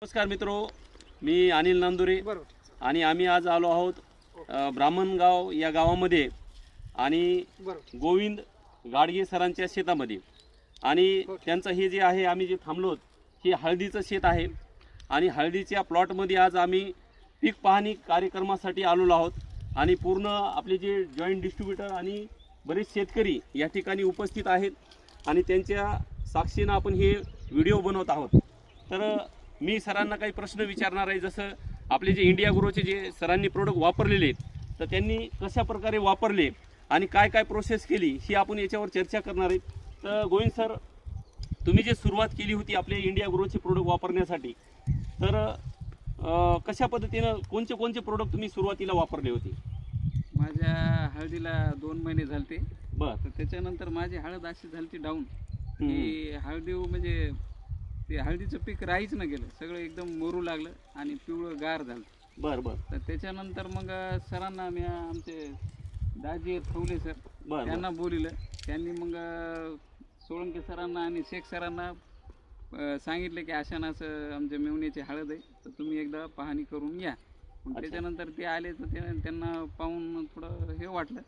नमस्कार मित्रो, मी अनिल नांदुरे आणि आम्ही आज आलो आहोत ब्राह्मणगाव या गावामध्ये आणि गोविंद गाडगे सरांच्या शेतामध्ये। आणि त्यांचं हे जे आहे आम्ही जे थांबलोत हे हळदीचं शेत आहे आणि हळदीच्या प्लॉटमध्ये आज आम्ही पीक पाहणी कार्यक्रमासाठी आलेलो आहोत आणि पूर्ण आपले जे जॉईंट डिस्ट्रीब्युटर आणि बरेच शेतकरी या ठिकाणी उपस्थित आहेत आणि त्यांच्या साक्षीने आपण हे व्हिडिओ बनवत आहोत। तर मी सरांना काही प्रश्न विचारणार आहे, जसं आपले जे इंडिया ग्रोचे जे सरांनी प्रोडक्ट वापरलेले आहेत तर त्यांनी कशा प्रकारे वापरले आणि काय काय प्रोसेस केली ही आपण याच्यावर चर्चा करणार आहे। तर गोविंद सर, तुम्ही जे सुरुवात केली होती आपले इंडिया ग्रोचे प्रोडक्ट वापरण्यासाठी, तर कशा पद्धतीनं कोणते प्रोडक्ट तुम्ही सुरुवातीला वापरले होते? माझ्या हळदीला 2 महिने झालते। बरं. तर त्याच्यानंतर माझी हळद अशी झालती डाऊन की हळदी म्हणजे ते हळदीचं पीक राहीच न गेलं, सगळं एकदम मोरू लागलं आणि पिवळं गार झालं। बरं बरं. तर त्याच्यानंतर मग सरांना मी आमचे दाजी ठेवले सर, बरं त्यांना बोलिलं। त्यांनी मग सोळंके सरांना आणि शेख सरांना सांगितलं की अशानं असं आमच्या मेवण्याची हळद आहे, तर तुम्ही एकदा पाहणी करून या। मग त्याच्यानंतर ते आले तर त्यांना पाहून थोडं हे वाटलं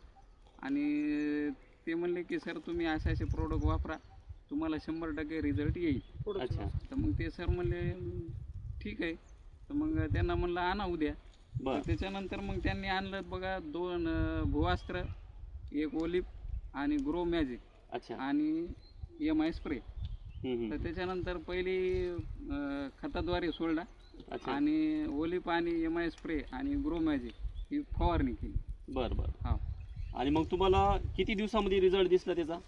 आणि ते म्हणले की सर तुम्ही असे प्रोडक्ट वापरा, तुम्हाला 100% रिझल्ट येईल। अच्छा. तर मग ते सर म्हणले ठीक आहे। तर मग त्यांना म्हणलं आणा उद्या। बरं. त्याच्यानंतर मग त्यांनी आणलं बघा 2 भूअस्त्र, 1 ओलिप आणि ग्रो मॅजिक। अच्छा. आणि MI स्प्रे। तर त्याच्यानंतर पहिली खताद्वारे सोडला आणि ओलिप आणि MI स्प्रे आणि ग्रो मॅजिक ही फवारणी केली। बरं बरं. हा. आणि मग तुम्हाला किती दिवसामध्ये रिझल्ट दिसला त्याचा?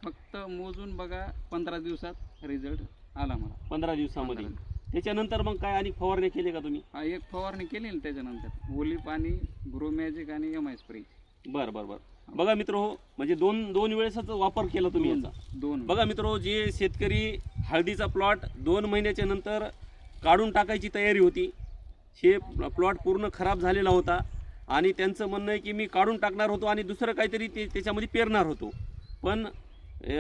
फक्त मोजून बघा 15 दिवसात रिझल्ट आला मला। 15 दिवसामध्ये. त्याच्यानंतर मग काय आणि फवारणी केली का तुम्ही? हा, एक फवारणी केली ना त्याच्यानंतर, ओलिप आणि ग्रो मॅजिक आणि MI स्प्रे। बरं बरं बरं. बघा मित्रो, म्हणजे दोन वेळेसच वापर केला तुम्ही याचा? दोन. बघा मित्रो, जे शेतकरी हळदीचा प्लॉट 2 महिन्याच्या नंतर काढून टाकायची तयारी होती, हे प्लॉट पूर्ण खराब झालेला होता आणि त्यांचं म्हणणं आहे की मी काढून टाकणार होतो आणि दुसरं काहीतरी त्याच्यामध्ये पेरणार होतो, पण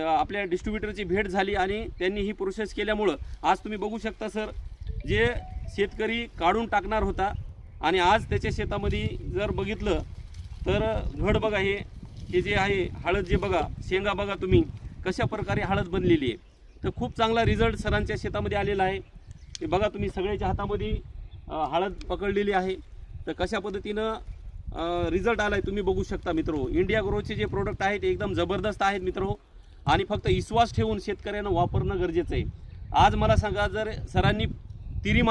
आपल्या डिस्ट्रीब्युटरची भेट झाली आणि त्यांनी ही प्रोसेस केल्यामुळं आज तुम्ही बघू शकता सर, जे शेतकरी काढून टाकणार होता आणि आज त्याच्या शेतामध्ये जर बघितलं तर घड बघा, हे जे आहे हळद, जे बघा शेंगा बघा तुम्ही कशा प्रकारे हळद बनलेली आहे। तर खूप चांगला रिझल्ट सरांच्या शेतामध्ये आलेला आहे। हे बघा तुम्ही सगळ्याच्या हातामध्ये हळद पकडलेली आहे, तर कशा पद्धतीनं रिझल्ट आला आहे तुम्ही बघू शकता मित्रो। इंडिया ग्रोचे जे प्रोडक्ट आहेत ते एकदम जबरदस्त आहेत मित्रो आणि फक्त विश्वास ठेवून शेतकऱ्यांना वापरणं गरजेचं आहे। आज मला सांगा, जर सरांनी तिरी